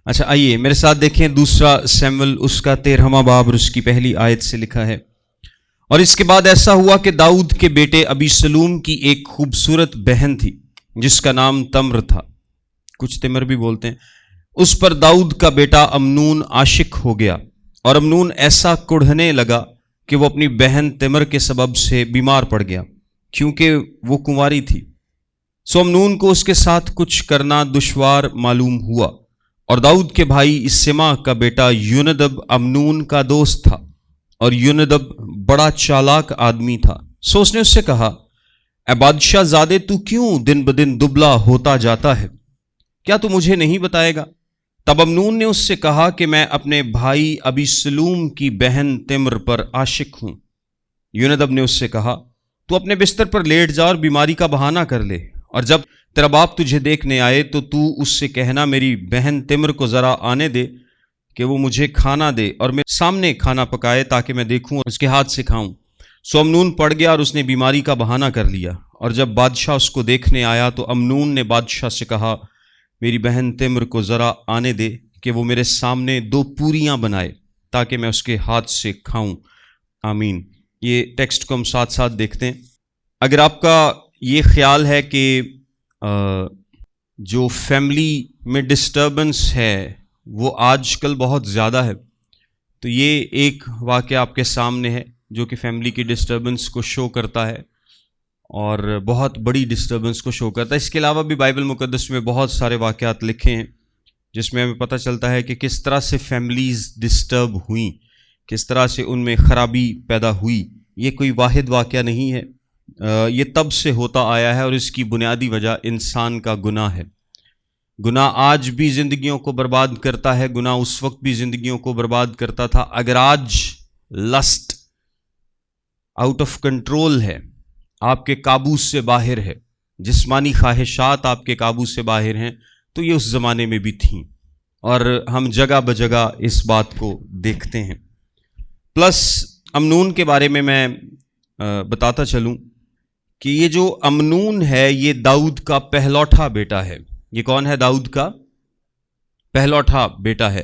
اچھا آئیے میرے ساتھ دیکھیں دوسرا سیموئیل اس کا 13واں باب اور اس کی پہلی آیت سے لکھا ہے، اور اس کے بعد ایسا ہوا کہ داؤد کے بیٹے ابیسلوم کی ایک خوبصورت بہن تھی جس کا نام تمر تھا، کچھ تمر بھی بولتے ہیں۔ اس پر داؤد کا بیٹا امنون عاشق ہو گیا، اور امنون ایسا کڑھنے لگا کہ وہ اپنی بہن تمر کے سبب سے بیمار پڑ گیا کیونکہ وہ کنواری تھی۔ سو امنون کو اس کے ساتھ کچھ کرنا دشوار معلوم ہوا، اور داؤد کے بھائی اسما کا بیٹا یونادب امنون کا دوست تھا، اور یونادب بڑا چالاک آدمی تھا۔ سو اس نے اس سے کہا، اے بادشاہ زادے، تو کیوں دن بدن دبلا ہوتا جاتا ہے؟ کیا تو مجھے نہیں بتائے گا؟ تب امنون نے اس سے کہا کہ میں اپنے بھائی ابیسلوم کی بہن تمر پر عاشق ہوں۔ یونادب نے اس سے کہا، تو اپنے بستر پر لیٹ جا اور بیماری کا بہانہ کر لے، اور جب تیرا باپ تجھے دیکھنے آئے تو اس سے کہنا میری بہن تمر کو ذرا آنے دے کہ وہ مجھے کھانا دے اور میرے سامنے کھانا پکائے تاکہ میں دیکھوں اور اس کے ہاتھ سے کھاؤں۔ سو امنون پڑ گیا اور اس نے بیماری کا بہانہ کر لیا، اور جب بادشاہ اس کو دیکھنے آیا تو امنون نے بادشاہ سے کہا میری بہن تمر کو ذرا آنے دے کہ وہ میرے سامنے 2 پوریاں بنائے تاکہ میں اس کے ہاتھ سے کھاؤں۔ آمین۔ یہ ٹیکسٹ کو ہم ساتھ ساتھ دیکھتے ہیں۔ اگر آپ کا یہ خیال ہے کہ جو فیملی میں ڈسٹربنس ہے وہ آج کل بہت زیادہ ہے، تو یہ ایک واقعہ آپ کے سامنے ہے جو کہ فیملی کی ڈسٹربنس کو شو کرتا ہے، اور بہت بڑی ڈسٹربنس کو شو کرتا ہے۔ اس کے علاوہ بھی بائبل مقدس میں بہت سارے واقعات لکھے ہیں جس میں ہمیں پتہ چلتا ہے کہ کس طرح سے فیملیز ڈسٹرب ہوئیں، کس طرح سے ان میں خرابی پیدا ہوئی۔ یہ کوئی واحد واقعہ نہیں ہے، یہ تب سے ہوتا آیا ہے، اور اس کی بنیادی وجہ انسان کا گناہ ہے۔ گناہ آج بھی زندگیوں کو برباد کرتا ہے، گناہ اس وقت بھی زندگیوں کو برباد کرتا تھا۔ اگر آج لسٹ آؤٹ آف کنٹرول ہے، آپ کے قابو سے باہر ہے، جسمانی خواہشات آپ کے قابو سے باہر ہیں، تو یہ اس زمانے میں بھی تھیں، اور ہم جگہ بجگہ اس بات کو دیکھتے ہیں۔ پلس امنون کے بارے میں بتاتا چلوں کہ یہ جو امنون ہے یہ داؤد کا پہلوٹا بیٹا ہے۔ یہ کون ہے؟ داؤد کا پہلوٹا بیٹا ہے،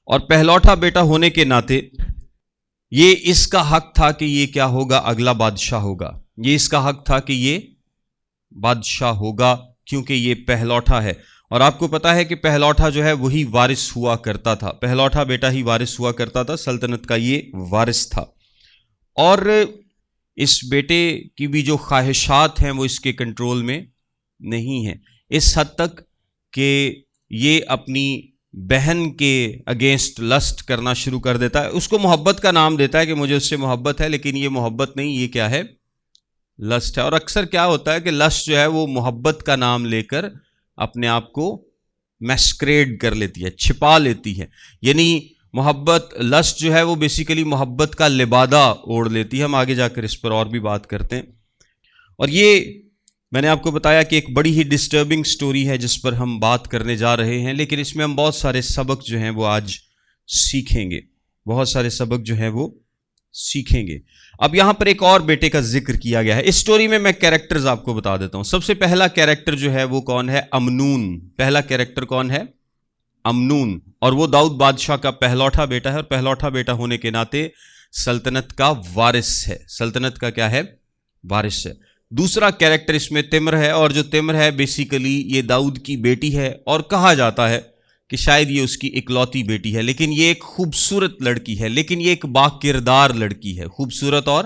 اور پہلوٹا بیٹا ہونے کے ناطے یہ اس کا حق تھا کہ یہ کیا ہوگا؟ اگلا بادشاہ ہوگا۔ یہ اس کا حق تھا کہ یہ بادشاہ ہوگا کیونکہ یہ پہلوٹا ہے، اور آپ کو پتا ہے کہ پہلوٹا جو ہے وہی وارث ہوا کرتا تھا، پہلوٹا بیٹا ہی وارث ہوا کرتا تھا، سلطنت کا یہ وارث تھا۔ اور اس بیٹے کی بھی جو خواہشات ہیں وہ اس کے کنٹرول میں نہیں ہیں، اس حد تک کہ یہ اپنی بہن کے اگینسٹ لسٹ کرنا شروع کر دیتا ہے۔ اس کو محبت کا نام دیتا ہے کہ مجھے اس سے محبت ہے، لیکن یہ محبت نہیں، یہ کیا ہے؟ لسٹ ہے۔ اور اکثر کیا ہوتا ہے کہ لسٹ جو ہے وہ محبت کا نام لے کر اپنے آپ کو میسکریڈ کر لیتی ہے، چھپا لیتی ہے، یعنی محبت لسٹ جو ہے وہ بیسیکلی محبت کا لبادہ اوڑھ لیتی ہے۔ ہم آگے جا کر اس پر اور بھی بات کرتے ہیں، اور یہ میں نے آپ کو بتایا کہ ایک بڑی ہی ڈسٹربنگ سٹوری ہے جس پر ہم بات کرنے جا رہے ہیں، لیکن اس میں ہم بہت سارے سبق جو ہیں وہ آج سیکھیں گے، بہت سارے سبق جو ہیں وہ سیکھیں گے۔ اب یہاں پر ایک اور بیٹے کا ذکر کیا گیا ہے۔ اس سٹوری میں کیریکٹرز آپ کو بتا دیتا ہوں۔ سب سے پہلا کیریکٹر جو ہے وہ کون ہے؟ امنون۔ پہلا کیریکٹر کون ہے؟ امنون، اور وہ داؤد بادشاہ کا پہلوٹا بیٹا ہے، اور پہلوٹا بیٹا ہونے کے ناطے سلطنت کا وارث ہے، سلطنت کا کیا ہے؟ وارث ہے۔ دوسرا کیریکٹر اس میں تمر ہے، اور جو تمر ہے بیسیکلی یہ داؤد کی بیٹی ہے، اور کہا جاتا ہے کہ شاید یہ اس کی اکلوتی بیٹی ہے، لیکن یہ ایک خوبصورت لڑکی ہے، لیکن یہ ایک باکردار لڑکی ہے، خوبصورت اور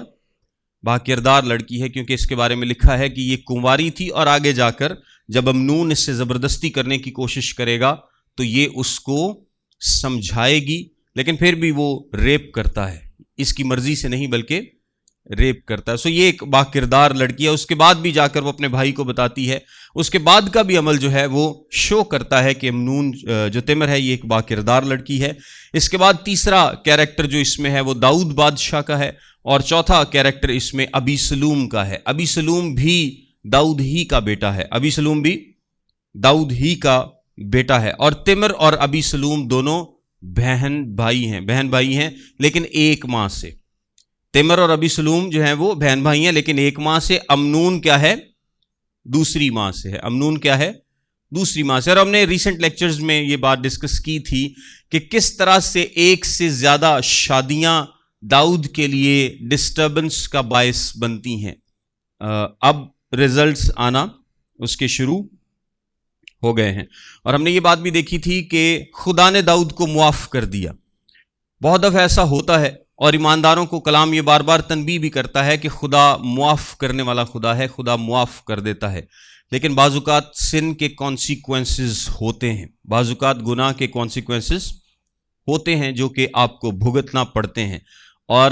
باکردار لڑکی ہے، کیونکہ اس کے بارے میں لکھا ہے کہ یہ کنواری تھی، اور آگے جا کر جب امنون اس سے زبردستی کرنے کی کوشش کرے گا تو یہ اس کو سمجھائے گی، لیکن پھر بھی وہ ریپ کرتا ہے، اس کی مرضی سے نہیں بلکہ ریپ کرتا ہے۔ سو یہ ایک باکردار لڑکی ہے۔ اس کے بعد بھی جا کر وہ اپنے بھائی کو بتاتی ہے، اس کے بعد کا بھی عمل جو ہے وہ شو کرتا ہے کہ امنون جو تمر ہے یہ ایک باکردار لڑکی ہے۔ اس کے بعد تیسرا کیریکٹر جو اس میں ہے وہ داؤد بادشاہ کا ہے، اور چوتھا کیریکٹر اس میں ابیسلوم کا ہے۔ ابیسلوم بھی داؤد ہی کا بیٹا ہے، ابیسلوم بھی داؤد ہی کا بیٹا ہے، اور تمر اور ابیسلوم دونوں بہن بھائی ہیں لیکن ایک ماں سے۔ تمر اور ابیسلوم جو ہیں وہ بہن بھائی ہیں لیکن ایک ماں سے۔ امنون کیا ہے؟ دوسری ماں سے ہے۔ امنون کیا ہے؟ دوسری ماں سے. اور ہم نے ریسنٹ لیکچرز میں یہ بات ڈسکس کی تھی کہ کس طرح سے ایک سے زیادہ شادیاں داؤد کے لیے ڈسٹربنس کا باعث بنتی ہیں. اب ریزلٹس آنا اس کے شروع ہو گئے ہیں. اور ہم نے یہ بات بھی دیکھی تھی کہ خدا نے داؤد کو معاف کر دیا. بہت دفعہ ایسا ہوتا ہے اور ایمانداروں کو کلام یہ بار بار تنبیہ بھی کرتا ہے کہ خدا معاف کرنے والا خدا ہے, خدا معاف کر دیتا ہے. لیکن بعض اوقات سن کے کانسیکوینسز ہوتے ہیں, بعض اوقات گناہ کے کانسیکوینسز ہوتے ہیں جو کہ آپ کو بھگتنا پڑتے ہیں. اور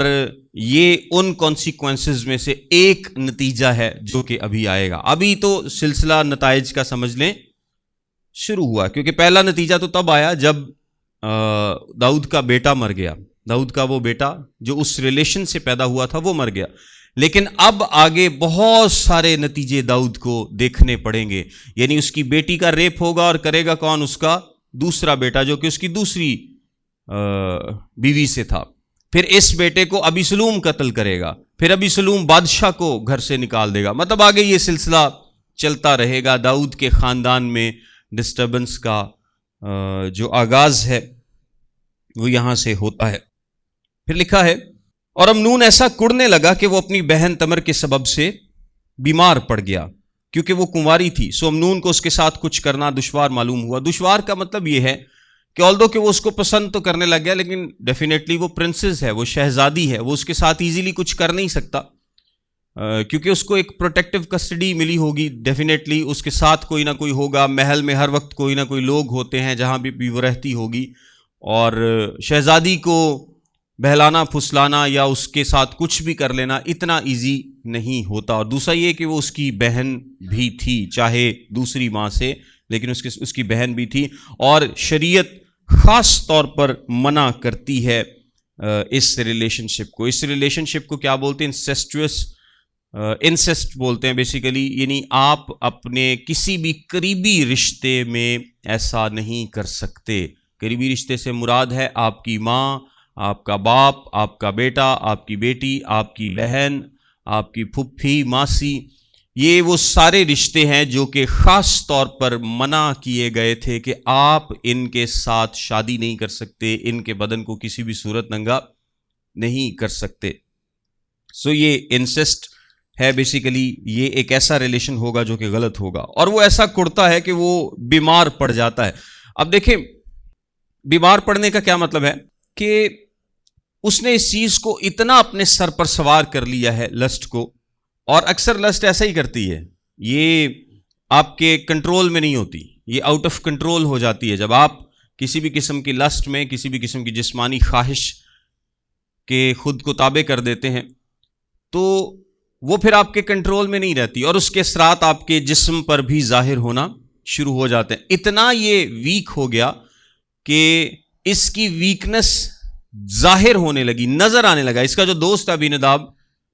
یہ ان کانسیکوینسز میں سے ایک نتیجہ ہے جو کہ ابھی آئے گا. ابھی تو سلسلہ نتائج کا سمجھ لیں شروع ہوا, کیونکہ پہلا نتیجہ تو تب آیا جب داؤد کا بیٹا مر گیا. داؤد کا وہ بیٹا جو اس ریلیشن سے پیدا ہوا تھا وہ مر گیا. لیکن اب آگے بہت سارے نتیجے داؤد کو دیکھنے پڑیں گے. یعنی اس کی بیٹی کا ریپ ہوگا اور کرے گا کون؟ اس کا دوسرا بیٹا جو کہ اس کی دوسری بیوی سے تھا. پھر اس بیٹے کو ابیسلوم قتل کرے گا, پھر ابیسلوم بادشاہ کو گھر سے نکال دے گا. مطلب آگے یہ سلسلہ چلتا رہے گا. داؤد کے خاندان میں ڈسٹربنس کا جو آغاز ہے وہ یہاں سے ہوتا ہے. پھر لکھا ہے اور امنون ایسا کڑنے لگا کہ وہ اپنی بہن تمر کے سبب سے بیمار پڑ گیا کیونکہ وہ کنواری تھی. سو امنون کو اس کے ساتھ کچھ کرنا دشوار معلوم ہوا. دشوار کا مطلب یہ ہے کہ آلدو کہ وہ اس کو پسند تو کرنے لگ گیا, لیکن ڈیفینیٹلی وہ پرنسز ہے, وہ شہزادی ہے, وہ اس کے ساتھ ایزیلی کچھ کر نہیں سکتا کیونکہ اس کو ایک پروٹیکٹیو کسٹڈی ملی ہوگی. ڈیفینیٹلی اس کے ساتھ کوئی نہ کوئی ہوگا. محل میں ہر وقت کوئی نہ کوئی لوگ ہوتے ہیں جہاں بھی وہ رہتی ہوگی, اور شہزادی کو بہلانا پھسلانا یا اس کے ساتھ کچھ بھی کر لینا اتنا ایزی نہیں ہوتا. اور دوسرا یہ کہ وہ اس کی بہن بھی تھی, چاہے دوسری ماں سے, لیکن اس کی بہن بھی تھی. اور شریعت خاص طور پر منع کرتی ہے اس ریلیشن شپ کو. اس ریلیشن شپ کو کیا بولتے ہیں؟ انسیسٹ بولتے ہیں بیسیکلی. یعنی آپ اپنے کسی بھی قریبی رشتے میں ایسا نہیں کر سکتے. قریبی رشتے سے مراد ہے آپ کی ماں, آپ کا باپ, آپ کا بیٹا, آپ کی بیٹی, آپ کی بہن, آپ کی پھپھی, ماسی. یہ وہ سارے رشتے ہیں جو کہ خاص طور پر منع کیے گئے تھے کہ آپ ان کے ساتھ شادی نہیں کر سکتے, ان کے بدن کو کسی بھی صورت ننگا نہیں کر سکتے. سو یہ انسسٹ ہے بیسیکلی. یہ ایک ایسا ریلیشن ہوگا جو کہ غلط ہوگا, اور وہ ایسا کڑتا ہے کہ وہ بیمار پڑ جاتا ہے. اب دیکھیں بیمار پڑنے کا کیا مطلب ہے کہ اس نے اس چیز کو اتنا اپنے سر پر سوار کر لیا ہے, لسٹ کو. اور اکثر لسٹ ایسا ہی کرتی ہے, یہ آپ کے کنٹرول میں نہیں ہوتی, یہ آؤٹ آف کنٹرول ہو جاتی ہے. جب آپ کسی بھی قسم کی لسٹ میں, کسی بھی قسم کی جسمانی خواہش کے خود کو تابع کر دیتے ہیں تو وہ پھر آپ کے کنٹرول میں نہیں رہتی, اور اس کے اثرات آپ کے جسم پر بھی ظاہر ہونا شروع ہو جاتے ہیں. اتنا یہ ویک ہو گیا کہ اس کی ویکنس ظاہر ہونے لگی, نظر آنے لگا. اس کا جو دوست ہے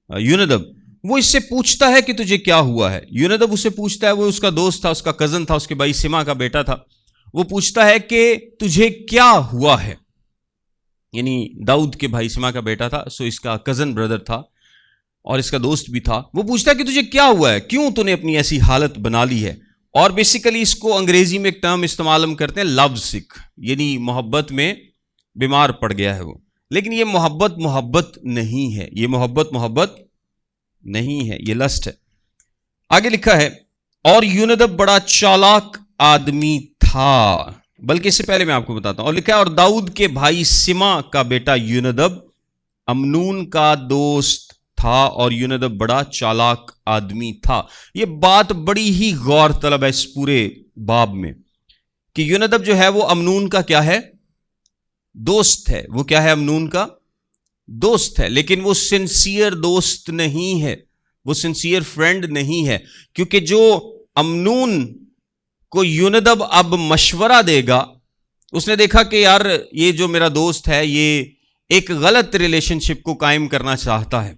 یونادب, وہ اس سے پوچھتا ہے کہ تجھے کیا ہوا ہے. یونادب اس سے پوچھتا ہے, وہ اس کا دوست تھا, اس کا کزن تھا, اس کے بھائی سما کا بیٹا تھا. وہ پوچھتا ہے کہ تجھے کیا ہوا ہے. یعنی داؤد کے بھائی سما کا بیٹا تھا, سو اس کا کزن بردر تھا اور اس کا دوست بھی تھا. وہ پوچھتا ہے کہ تجھے کیا ہوا ہے, کیوں تو نے اپنی ایسی حالت بنا لی ہے. اور بیسیکلی اس کو انگریزی میں ایک ٹرم استعمال ہم کرتے ہیں, لو سک, یعنی محبت میں بیمار پڑ گیا ہے وہ. لیکن یہ محبت نہیں ہے, یہ محبت نہیں ہے, یہ لسٹ ہے. آگے لکھا ہے اور یونادب بڑا چالاک آدمی تھا. بلکہ اس سے پہلے میں آپ کو بتاتا ہوں. اور لکھا ہے اور داؤد کے بھائی سما کا بیٹا یونادب امنون کا دوست تھا, اور یونادب بڑا چالاک آدمی تھا. یہ بات بڑی ہی غور طلب ہے اس پورے باب میں کہ یونادب جو ہے وہ امنون کا کیا ہے؟ دوست ہے. وہ کیا ہے؟ امنون کا دوست ہے. لیکن وہ سنسیئر دوست نہیں ہے, وہ سنسیئر فرینڈ نہیں ہے, کیونکہ جو امنون کو یونادب اب مشورہ دے گا, اس نے دیکھا کہ یار یہ جو میرا دوست ہے یہ ایک غلط ریلیشن شپ کو قائم کرنا چاہتا ہے.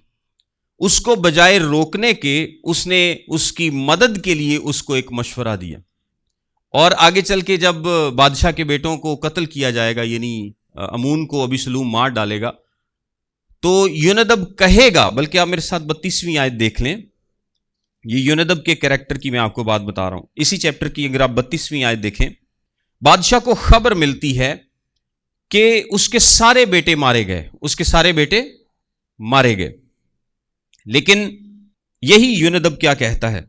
اس کو بجائے روکنے کے اس نے اس کی مدد کے لیے اس کو ایک مشورہ دیا. اور آگے چل کے جب بادشاہ کے بیٹوں کو قتل کیا جائے گا, یعنی امون کو ابیسلوم مار ڈالے گا, تو یونادب کہے گا, بلکہ آپ میرے ساتھ 32ویں آیت دیکھ لیں, یہ یوندب کے کریکٹر کی میں آپ کو بات بتا رہا ہوں. اسی چیپٹر کی اگر آپ 32ویں آیت دیکھیں, بادشاہ کو خبر ملتی ہے کہ اس کے سارے بیٹے مارے گئے, اس کے سارے بیٹے مارے گئے. لیکن یہی یوندب کیا کہتا ہے,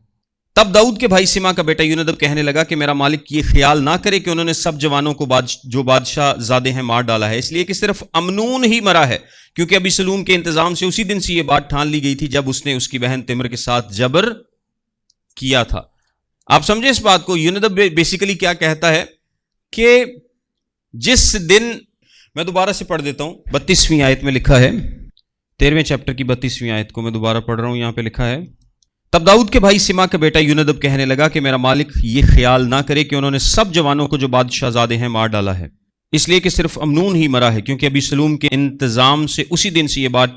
تب داؤد کے بھائی سما کا بیٹا یوندب کہنے لگا کہ میرا مالک یہ خیال نہ کرے کہ انہوں نے سب جوانوں کو جو بادشاہ زادے ہیں مار ڈالا ہے, اس لیے کہ صرف امنون ہی مرا ہے, کیونکہ ابی سلوم کے انتظام سے اسی دن سے یہ بات ٹھان لی گئی تھی جب اس نے اس کی بہن تمر کے ساتھ جبر کیا تھا. آپ سمجھے اس بات کو. یوندب بیسیکلی کیا کہتا ہے کہ جس دن, میں دوبارہ سے پڑھ دیتا ہوں, 32ویں آیت میں لکھا ہے, 13ویں چیپٹر کی 32ویں آیت کو میں دوبارہ پڑھ رہا ہوں. یہاں پہ لکھا ہے, تب داؤد کے بھائی سما کا بیٹا یوندب کہنے لگا کہ میرا مالک یہ خیال نہ کرے کہ انہوں نے سب جوانوں کو جو بادشاہ زادے ہیں مار ڈالا ہے, اس لیے کہ صرف امنون ہی مرا ہے, کیونکہ ابی سلوم کے انتظام سے اسی دن سے یہ بات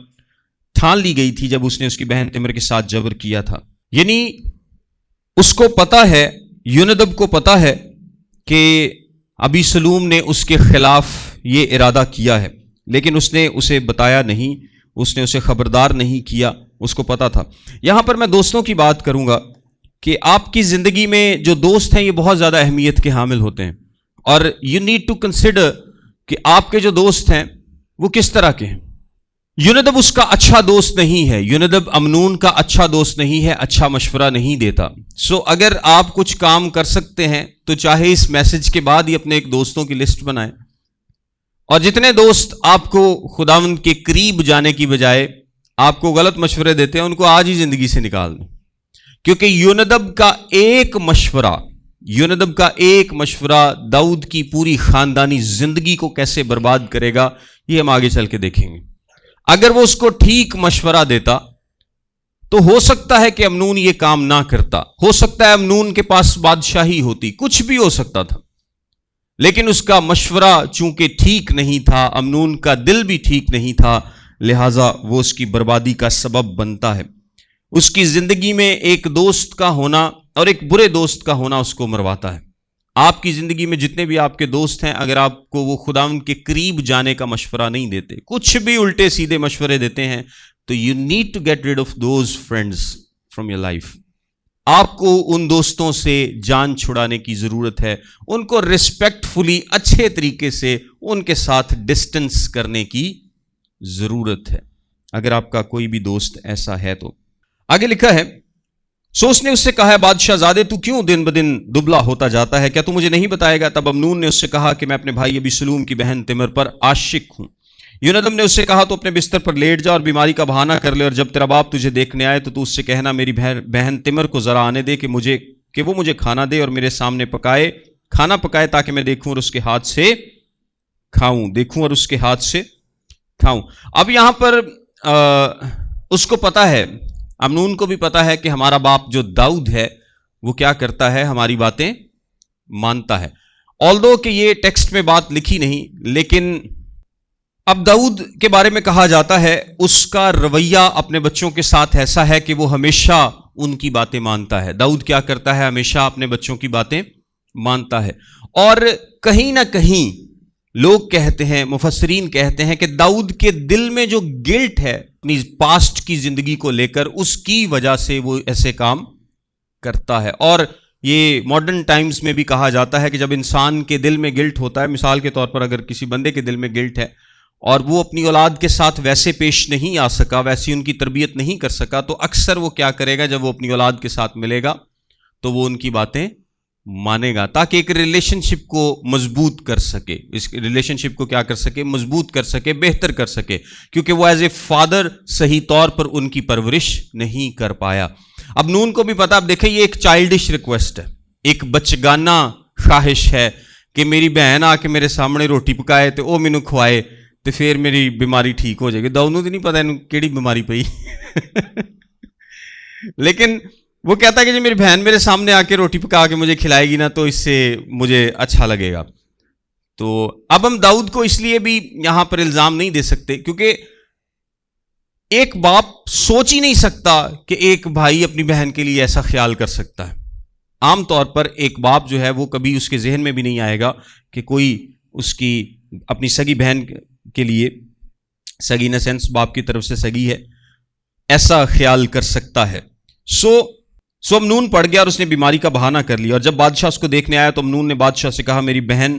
ٹھان لی گئی تھی جب اس نے اس کی بہن تمر کے ساتھ جبر کیا تھا. یعنی اس کو پتا ہے, یوندب کو پتا ہے کہ ابی سلوم نے اس کے خلاف یہ ارادہ کیا ہے, لیکن اس نے اسے بتایا نہیں, اس نے اسے خبردار نہیں کیا, اس کو پتا تھا. یہاں پر میں دوستوں کی بات کروں گا کہ آپ کی زندگی میں جو دوست ہیں یہ بہت زیادہ اہمیت کے حامل ہوتے ہیں, اور یو نیڈ ٹو کنسیڈر کہ آپ کے جو دوست ہیں وہ کس طرح کے ہیں. یوندب اس کا اچھا دوست نہیں ہے, یوندب امنون کا اچھا دوست نہیں ہے, اچھا مشورہ نہیں دیتا. سو اگر آپ کچھ کام کر سکتے ہیں تو چاہے اس میسج کے بعد ہی اپنے ایک دوستوں کی لسٹ بنائیں, اور جتنے دوست آپ کو خداوند کے قریب جانے کی بجائے آپ کو غلط مشورے دیتے ہیں ان کو آج ہی زندگی سے نکال دیں, کیونکہ یوندب کا ایک مشورہ داؤد کی پوری خاندانی زندگی کو کیسے برباد کرے گا یہ ہم آگے چل کے دیکھیں گے. اگر وہ اس کو ٹھیک مشورہ دیتا تو ہو سکتا ہے کہ امنون یہ کام نہ کرتا, ہو سکتا ہے امنون کے پاس بادشاہی ہوتی, کچھ بھی ہو سکتا تھا, لیکن اس کا مشورہ چونکہ ٹھیک نہیں تھا, امنون کا دل بھی ٹھیک نہیں تھا, لہٰذا وہ اس کی بربادی کا سبب بنتا ہے. اس کی زندگی میں ایک دوست کا ہونا اور ایک برے دوست کا ہونا اس کو مرواتا ہے. آپ کی زندگی میں جتنے بھی آپ کے دوست ہیں, اگر آپ کو وہ خداوند کے قریب جانے کا مشورہ نہیں دیتے, کچھ بھی الٹے سیدھے مشورے دیتے ہیں, تو you need to get rid of those friends from your life. آپ کو ان دوستوں سے جان چھڑانے کی ضرورت ہے, ان کو ریسپیکٹفلی اچھے طریقے سے ان کے ساتھ ڈسٹنس کرنے کی ضرورت ہے, اگر آپ کا کوئی بھی دوست ایسا ہے تو. آگے لکھا ہے, سو اس نے اس سے کہا ہے بادشاہ زادے تو کیوں دن بدن دبلا ہوتا جاتا ہے, کیا تو مجھے نہیں بتائے گا؟ تب امنون نے اس سے کہا کہ میں اپنے بھائی ابی سلوم کی بہن تمر پر عاشق ہوں. یوندب نے اس سے کہا تو اپنے بستر پر لیٹ جا اور بیماری کا بہانہ کر لے, اور جب تیرا باپ تجھے دیکھنے آئے تو اس سے کہنا میری بہن تمر کو ذرا آنے دے کہ وہ مجھے کھانا دے اور میرے سامنے کھانا پکائے تاکہ میں دیکھوں اور اس کے ہاتھ سے کھاؤں. اب یہاں پر اس کو پتا ہے, امنون کو بھی پتا ہے کہ ہمارا باپ جو داؤد ہے وہ کیا کرتا ہے, ہماری باتیں مانتا ہے. آلدو کہ یہ ٹیکسٹ میں بات لکھی نہیں, لیکن اب داؤد کے بارے میں کہا جاتا ہے اس کا رویہ اپنے بچوں کے ساتھ ایسا ہے کہ وہ ہمیشہ ان کی باتیں مانتا ہے. داؤد کیا کرتا ہے, ہمیشہ اپنے بچوں کی باتیں مانتا ہے. اور کہیں نہ کہیں لوگ کہتے ہیں, مفسرین کہتے ہیں کہ داؤد کے دل میں جو گلٹ ہے اپنی پاسٹ کی زندگی کو لے کر, اس کی وجہ سے وہ ایسے کام کرتا ہے. اور یہ ماڈرن ٹائمز میں بھی کہا جاتا ہے کہ جب انسان کے دل میں گلٹ ہوتا ہے, مثال کے طور پر اگر کسی بندے کے دل میں گلٹ ہے اور وہ اپنی اولاد کے ساتھ ویسے پیش نہیں آ سکا, ویسی ان کی تربیت نہیں کر سکا, تو اکثر وہ کیا کرے گا, جب وہ اپنی اولاد کے ساتھ ملے گا تو وہ ان کی باتیں مانے گا, تاکہ ایک ریلیشن شپ کو مضبوط کر سکے, اس ریلیشن شپ کو کیا کر سکے, مضبوط کر سکے, بہتر کر سکے, کیونکہ وہ ایز اے فادر صحیح طور پر ان کی پرورش نہیں کر پایا. اب نون کو بھی پتا, اب دیکھیں یہ ایک چائلڈش ریکویسٹ ہے, ایک بچگانہ خواہش ہے کہ میری بہن آ کے میرے سامنے روٹی پکائے تو وہ مینوں کھوائے تو پھر میری بیماری ٹھیک ہو جائے گی. داؤد نوں تو نہیں پتا انہوں کیڑی بیماری پئی لیکن وہ کہتا ہے کہ جی میری بہن میرے سامنے آ کے روٹی پکا کے مجھے کھلائے گی نا تو اس سے مجھے اچھا لگے گا. تو اب ہم داؤد کو اس لیے بھی یہاں پر الزام نہیں دے سکتے کیونکہ ایک باپ سوچ ہی نہیں سکتا کہ ایک بھائی اپنی بہن کے لیے ایسا خیال کر سکتا ہے. عام طور پر ایک باپ جو ہے وہ کبھی اس کے ذہن میں بھی نہیں آئے گا کہ کوئی اس کی اپنی سگی بہن کے لیے, سگی ان سینس باپ کی طرف سے سگی ہے, ایسا خیال کر سکتا ہے. سو سو امنون پڑ گیا اور اس نے بیماری کا بہانہ کر لیا، اور جب بادشاہ اس کو دیکھنے آیا تو امنون نے بادشاہ سے کہا میری بہن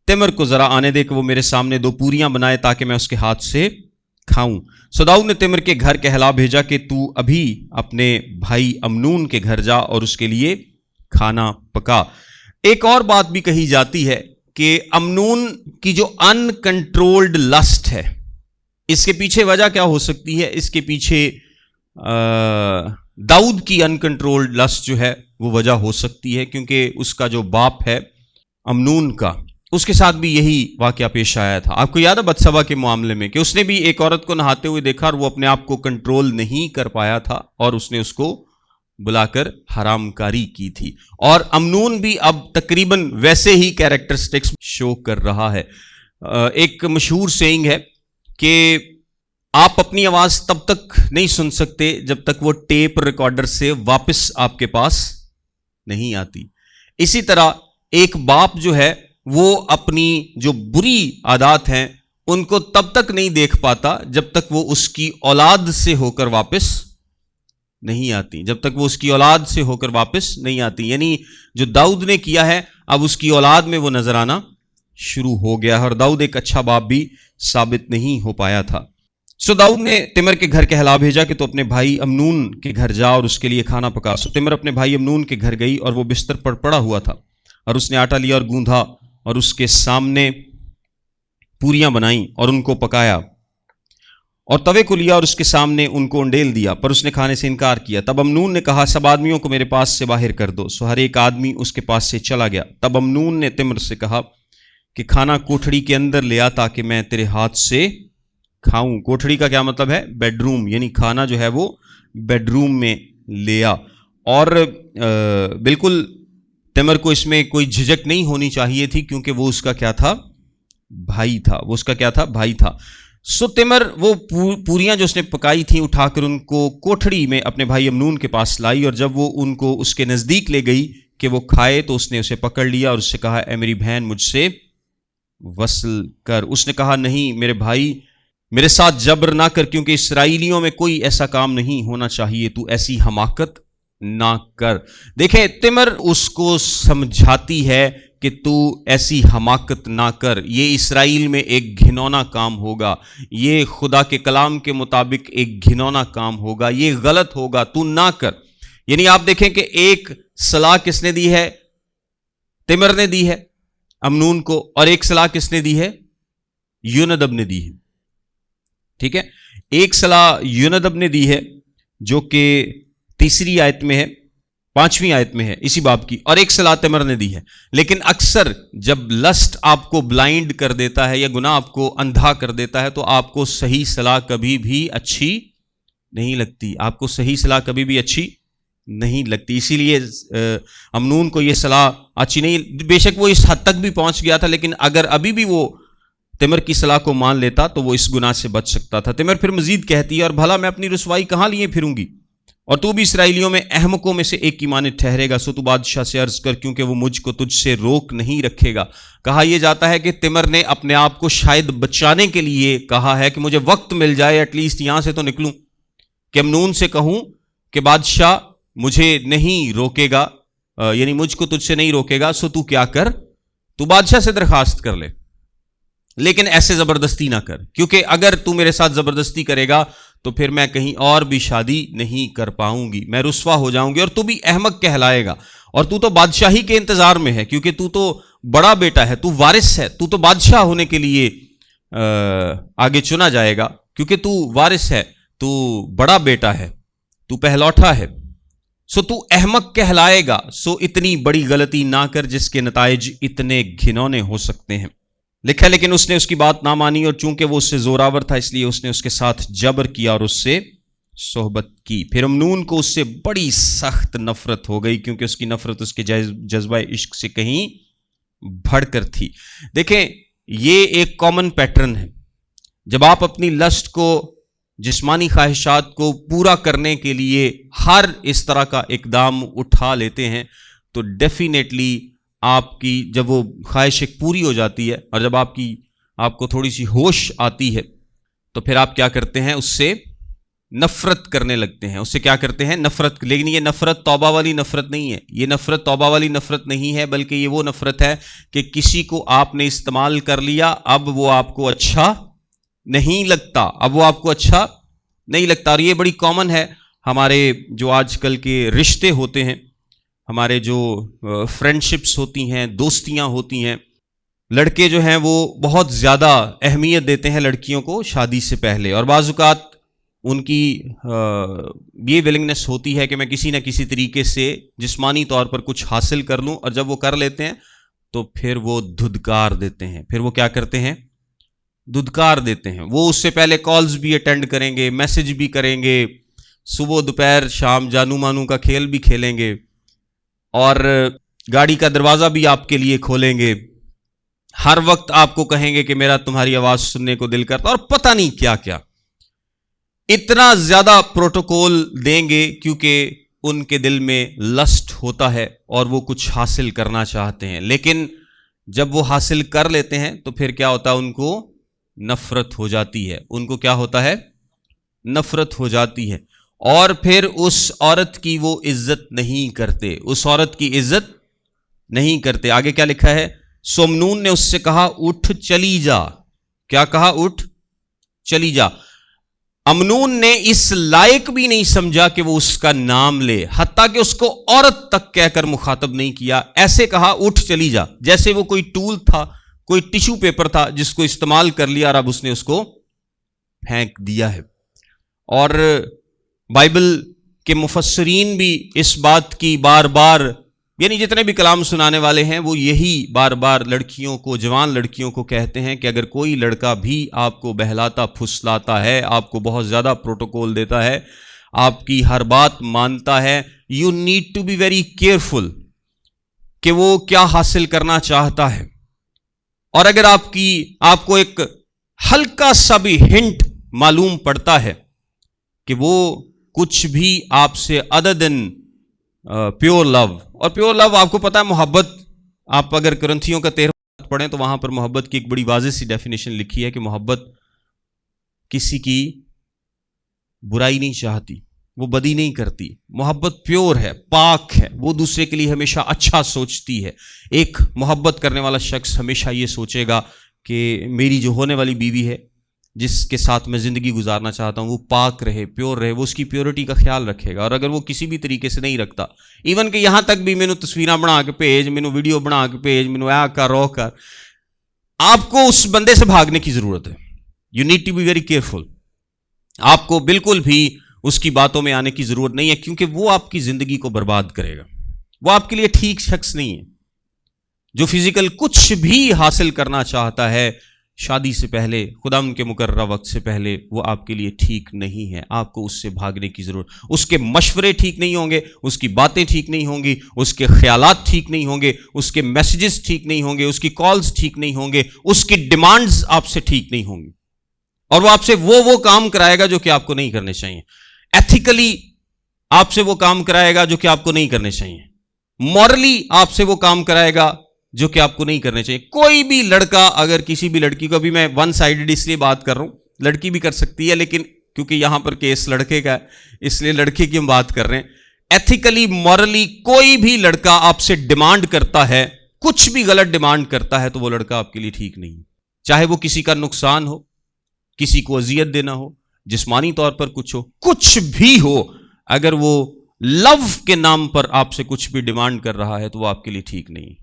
تمر کو ذرا آنے دے کہ وہ میرے سامنے 2 پوریاں بنائے تاکہ میں اس کے ہاتھ سے کھاؤں۔ سو داؤد نے تمر کے گھر کہلا بھیجا کہ تو ابھی اپنے بھائی امنون کے گھر جا اور اس کے لیے کھانا پکا۔ ایک اور بات بھی کہی جاتی ہے کہ امنون کی جو ان کنٹرولڈ لسٹ ہے، اس کے پیچھے وجہ کیا ہو سکتی ہے؟ اس کے پیچھے داؤد کی ان کنٹرولڈ لسٹ جو ہے وہ وجہ ہو سکتی ہے، کیونکہ اس کا جو باپ ہے امنون کا، اس کے ساتھ بھی یہی واقعہ پیش آیا تھا۔ آپ کو یاد ہے بتسبا کے معاملے میں کہ اس نے بھی ایک عورت کو نہاتے ہوئے دیکھا اور وہ اپنے آپ کو کنٹرول نہیں کر پایا تھا اور اس نے اس کو بلا کر حرام کاری کی تھی، اور امنون بھی اب تقریباً ویسے ہی کیریکٹرسٹکس شو کر رہا ہے۔ ایک مشہور سیئنگ ہے کہ آپ اپنی آواز تب تک نہیں سن سکتے جب تک وہ ٹیپ ریکارڈر سے واپس آپ کے پاس نہیں آتی۔ اسی طرح ایک باپ جو ہے وہ اپنی جو بری عادات ہیں ان کو تب تک نہیں دیکھ پاتا جب تک وہ اس کی اولاد سے ہو کر واپس نہیں آتی، جب تک وہ اس کی اولاد سے ہو کر واپس نہیں آتی۔ یعنی جو داؤد نے کیا ہے اب اس کی اولاد میں وہ نظر آنا شروع ہو گیا ہے، اور داؤد ایک اچھا باپ بھی ثابت نہیں ہو پایا تھا۔ سو داؤد نے تمر کے گھر کہلا بھیجا کہ تو اپنے بھائی امنون کے گھر جا اور اس کے لیے کھانا پکا۔ سو تمر اپنے بھائی امنون کے گھر گئی اور وہ بستر پر پڑا ہوا تھا، اور اس نے آٹا لیا اور گوندھا اور اس کے سامنے پوریاں بنائیں اور ان کو پکایا، اور توے کو لیا اور اس کے سامنے ان کو انڈیل دیا، پر اس نے کھانے سے انکار کیا۔ تب امنون نے کہا سب آدمیوں کو میرے پاس سے باہر کر دو۔ سو ہر ایک آدمی اس کے پاس سے چلا گیا۔ تب امنون نے تمر سے کہا کہ کھانا کوٹھڑی کے اندر لے آ تاکہ میں تیرے ہاتھ سے کھاؤں۔ کوٹھڑی کا کیا مطلب ہے؟ بیڈ روم، یعنی کھانا جو ہے وہ بیڈ روم میں لے آ۔ اور بالکل تمر کو اس میں کوئی جھجک نہیں ہونی چاہیے تھی، کیونکہ وہ اس کا کیا تھا؟ بھائی تھا۔ وہ اس کا کیا تھا؟ بھائی تھا۔ سو تمر وہ پوریاں جو اس نے پکائی تھیں اٹھا کر ان کو کوٹھڑی میں اپنے بھائی امنون کے پاس لائی، اور جب وہ ان کو اس کے نزدیک لے گئی کہ وہ کھائے تو اس نے اسے پکڑ لیا اور اس سے کہا اے میری بہن مجھ سے وصل کر۔ اس نے کہا نہیں میرے بھائی، میرے ساتھ جبر نہ کر، کیونکہ اسرائیلیوں میں کوئی ایسا کام نہیں ہونا چاہیے، تو ایسی حماقت نہ کر۔ دیکھیں تمر اس کو سمجھاتی ہے کہ تو ایسی حماقت نہ کر، یہ اسرائیل میں ایک گھنونا کام ہوگا، یہ خدا کے کلام کے مطابق ایک گھنونا کام ہوگا، یہ غلط ہوگا، تو نہ کر۔ یعنی آپ دیکھیں کہ ایک صلاح کس نے دی ہے؟ تمر نے دی ہے امنون کو، اور ایک صلاح کس نے دی ہے؟ یونادب نے دی ہے۔ ٹھیک ہے، ایک صلاح یونادب نے دی ہے جو کہ 3 آیت میں ہے، 5ویں آیت میں ہے اسی باب کی، اور ایک صلاح تمر نے دی ہے۔ لیکن اکثر جب لسٹ آپ کو بلائنڈ کر دیتا ہے یا گناہ آپ کو اندھا کر دیتا ہے تو آپ کو صحیح صلاح کبھی بھی اچھی نہیں لگتی، آپ کو صحیح صلاح کبھی بھی اچھی نہیں لگتی۔ اسی لیے امنون کو یہ صلاح اچھی نہیں، بے شک وہ اس حد تک بھی پہنچ گیا تھا، لیکن اگر ابھی بھی وہ تمر کی صلاح کو مان لیتا تو وہ اس گناہ سے بچ سکتا تھا۔ تمر پھر مزید کہتی ہے اور بھلا میں اپنی رسوائی کہاں لیے پھروں گی، اور تو بھی اسرائیلیوں میں احمقوں میں سے ایک کی مانند ٹھہرے گا۔ سو تو بادشاہ سے عرض کر، کیونکہ وہ مجھ کو تجھ سے روک نہیں رکھے گا۔ کہا یہ جاتا ہے کہ تمر نے اپنے آپ کو شاید بچانے کے لیے کہا ہے کہ مجھے وقت مل جائے، ایٹ لیسٹ یہاں سے تو نکلوں، کہ امنون سے کہوں کہ بادشاہ مجھے نہیں روکے گا، یعنی مجھ کو تجھ سے نہیں روکے گا، سو تو کیا کر، تو بادشاہ سے درخواست کر لے، لیکن ایسے زبردستی نہ کر، کیونکہ اگر تو میرے ساتھ زبردستی کرے گا تو پھر میں کہیں اور بھی شادی نہیں کر پاؤں گی، میں رسوا ہو جاؤں گی اور تو بھی احمق کہلائے گا، اور تو بادشاہی کے انتظار میں ہے، کیونکہ تو بڑا بیٹا ہے، تو وارث ہے، تو بادشاہ ہونے کے لیے آگے چنا جائے گا، کیونکہ تو وارث ہے، تو بڑا بیٹا ہے، تو پہلوٹا ہے، سو تو احمق کہلائے گا۔ سو اتنی بڑی غلطی نہ کر جس کے نتائج اتنے گھنونے ہو سکتے ہیں۔ لکھا لیکن اس نے اس کی بات نہ مانی، اور چونکہ وہ اس سے زوراور تھا اس لیے اس نے اس کے ساتھ جبر کیا اور اس سے صحبت کی۔ پھر امنون کو اس سے بڑی سخت نفرت ہو گئی، کیونکہ اس کی نفرت اس کے جذبہ عشق سے کہیں بڑھ کر تھی۔ دیکھیں یہ ایک کامن پیٹرن ہے، جب آپ اپنی لسٹ کو، جسمانی خواہشات کو پورا کرنے کے لیے ہر اس طرح کا اقدام اٹھا لیتے ہیں تو ڈیفینیٹلی آپ کی جب وہ خواہش پوری ہو جاتی ہے اور جب آپ کو تھوڑی سی ہوش آتی ہے تو پھر آپ کیا کرتے ہیں، اس سے نفرت کرنے لگتے ہیں، اس سے کیا کرتے ہیں؟ نفرت. لیکن یہ نفرت توبہ والی نفرت نہیں ہے، یہ نفرت توبہ والی نفرت نہیں ہے، بلکہ یہ وہ نفرت ہے کہ کسی کو آپ نے استعمال کر لیا، اب وہ آپ کو اچھا نہیں لگتا، اب وہ آپ کو اچھا نہیں لگتا. اور یہ بڑی کامن ہے، ہمارے جو آج کل کے رشتے ہوتے ہیں، ہمارے جو فرینڈشپس ہوتی ہیں، دوستیاں ہوتی ہیں، لڑکے جو ہیں وہ بہت زیادہ اہمیت دیتے ہیں لڑکیوں کو شادی سے پہلے، اور بعض اوقات ان کی یہ ولنگنس ہوتی ہے کہ میں کسی نہ کسی طریقے سے جسمانی طور پر کچھ حاصل کر لوں، اور جب وہ کر لیتے ہیں تو پھر وہ دھدکار دیتے ہیں. پھر وہ کیا کرتے ہیں؟ دھدکار دیتے ہیں. وہ اس سے پہلے کالز بھی اٹینڈ کریں گے، میسج بھی کریں گے، صبح دوپہر شام جانو مانو کا کھیل بھی کھیلیں گے، اور گاڑی کا دروازہ بھی آپ کے لیے کھولیں گے، ہر وقت آپ کو کہیں گے کہ میرا تمہاری آواز سننے کو دل کرتا، اور پتہ نہیں کیا کیا اتنا زیادہ پروٹوکول دیں گے، کیونکہ ان کے دل میں لسٹ ہوتا ہے اور وہ کچھ حاصل کرنا چاہتے ہیں. لیکن جب وہ حاصل کر لیتے ہیں تو پھر کیا ہوتا ہے؟ ان کو نفرت ہو جاتی ہے. ان کو کیا ہوتا ہے؟ نفرت ہو جاتی ہے، اور پھر اس عورت کی وہ عزت نہیں کرتے، اس عورت کی عزت نہیں کرتے. آگے کیا لکھا ہے؟ سمنون نے اس سے کہا اٹھ چلی جا. کیا کہا؟ اٹھ چلی جا. امنون نے اس لائق بھی نہیں سمجھا کہ وہ اس کا نام لے، حتیٰ کہ اس کو عورت تک کہہ کر مخاطب نہیں کیا. ایسے کہا اٹھ چلی جا، جیسے وہ کوئی ٹول تھا، کوئی ٹیشو پیپر تھا جس کو استعمال کر لیا اور اب اس نے اس کو پھینک دیا ہے. اور بائبل کے مفسرین بھی اس بات کی بار بار، یعنی جتنے بھی کلام سنانے والے ہیں، وہ یہی بار بار لڑکیوں کو، جوان لڑکیوں کو کہتے ہیں کہ اگر کوئی لڑکا بھی آپ کو بہلاتا پھسلاتا ہے، آپ کو بہت زیادہ پروٹوکول دیتا ہے، آپ کی ہر بات مانتا ہے، you need to be very careful کہ وہ کیا حاصل کرنا چاہتا ہے. اور اگر آپ کو ایک ہلکا سا بھی ہنٹ معلوم پڑتا ہے کہ وہ کچھ بھی آپ سے ادر دین پیور لو، اور پیور لو آپ کو پتا ہے محبت، آپ اگر کرنتھیوں کا 13 پڑھیں تو وہاں پر محبت کی ایک بڑی واضح سی ڈیفینیشن لکھی ہے کہ محبت کسی کی برائی نہیں چاہتی، وہ بدی نہیں کرتی، محبت پیور ہے، پاک ہے، وہ دوسرے کے لیے ہمیشہ اچھا سوچتی ہے. ایک محبت کرنے والا شخص ہمیشہ یہ سوچے گا کہ میری جو ہونے والی بیوی ہے، جس کے ساتھ میں زندگی گزارنا چاہتا ہوں، وہ پاک رہے، پیور رہے، وہ اس کی پیورٹی کا خیال رکھے گا. اور اگر وہ کسی بھی طریقے سے نہیں رکھتا، ایون کہ یہاں تک بھی مینوں تصویراں بنا کے بھیج، مینوں ویڈیو بنا کے بھیج، مینوں ایہ کر رو کر، آپ کو اس بندے سے بھاگنے کی ضرورت ہے. You need to be very careful. آپ کو بالکل بھی اس کی باتوں میں آنے کی ضرورت نہیں ہے، کیونکہ وہ آپ کی زندگی کو برباد کرے گا. وہ آپ کے لیے ٹھیک شخص نہیں ہے. جو فزیکل کچھ بھی حاصل کرنا چاہتا ہے شادی سے پہلے، خدا ان کے مقررہ وقت سے پہلے، وہ آپ کے لیے ٹھیک نہیں ہے. آپ کو اس سے بھاگنے کی ضرورت. اس کے مشورے ٹھیک نہیں ہوں گے، اس کی باتیں ٹھیک نہیں ہوں گی، اس کے خیالات ٹھیک نہیں ہوں گے، اس کے میسیجز ٹھیک نہیں ہوں گے، اس کی کالز ٹھیک نہیں ہوں گے، اس کی ڈیمانڈز آپ سے ٹھیک نہیں ہوں گی، اور وہ آپ سے وہ کام کرائے گا جو کہ آپ کو نہیں کرنے چاہیے. ایتھیکلی آپ سے وہ کام کرائے گا جو کہ آپ کو نہیں کرنے چاہیے. مورلی آپ سے وہ کام کرائے گا جو کہ آپ کو نہیں کرنے چاہیے. کوئی بھی لڑکا اگر کسی بھی لڑکی کو، ابھی میں ون سائیڈڈ اس لیے بات کر رہا ہوں، لڑکی بھی کر سکتی ہے، لیکن کیونکہ یہاں پر کیس لڑکے کا ہے اس لیے لڑکی کی ہم بات کر رہے ہیں. ایتھیکلی مورلی کوئی بھی لڑکا آپ سے ڈیمانڈ کرتا ہے، کچھ بھی غلط ڈیمانڈ کرتا ہے، تو وہ لڑکا آپ کے لیے ٹھیک نہیں ہے. چاہے وہ کسی کا نقصان ہو، کسی کو اذیت دینا ہو، جسمانی طور پر کچھ ہو، کچھ بھی ہو، اگر وہ لو کے نام پر آپ سے کچھ بھی ڈیمانڈ کر رہا ہے تو وہ آپ کے لیے ٹھیک نہیں ہے،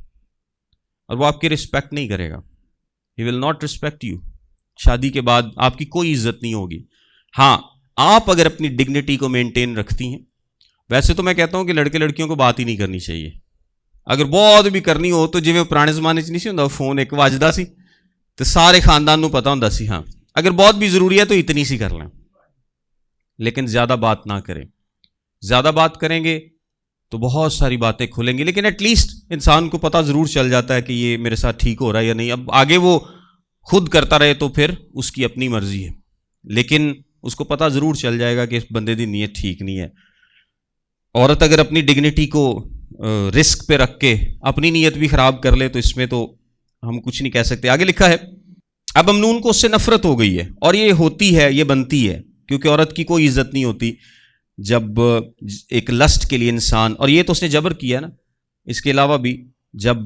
اور وہ آپ کی رسپیکٹ نہیں کرے گا. ہی ول ناٹ رسپیکٹ یو. شادی کے بعد آپ کی کوئی عزت نہیں ہوگی. ہاں، آپ اگر اپنی ڈگنیٹی کو مینٹین رکھتی ہیں، ویسے تو میں کہتا ہوں کہ لڑکے لڑکیوں کو بات ہی نہیں کرنی چاہیے. اگر بہت بھی کرنی ہو تو جی پرانے زمانے نہیں سی ہوں فون ایک وجدا سی تو سارے خاندان پتا ہوں سی، ہاں اگر بہت بھی ضروری ہے تو اتنی سی کر لیں، لیکن زیادہ بات نہ کریں. زیادہ بات کریں گے تو بہت ساری باتیں کھلیں گی، لیکن ایٹ لیسٹ انسان کو پتہ ضرور چل جاتا ہے کہ یہ میرے ساتھ ٹھیک ہو رہا ہے یا نہیں. اب آگے وہ خود کرتا رہے تو پھر اس کی اپنی مرضی ہے، لیکن اس کو پتہ ضرور چل جائے گا کہ اس بندے دی نیت ٹھیک نہیں ہے. عورت اگر اپنی ڈگنیٹی کو رسک پہ رکھ کے اپنی نیت بھی خراب کر لے تو اس میں تو ہم کچھ نہیں کہہ سکتے. آگے لکھا ہے اب امنون کو اس سے نفرت ہو گئی ہے، اور یہ ہوتی ہے، یہ بنتی ہے، کیونکہ عورت کی کوئی عزت نہیں ہوتی جب ایک لسٹ کے لیے انسان، اور یہ تو اس نے جبر کیا نا، اس کے علاوہ بھی جب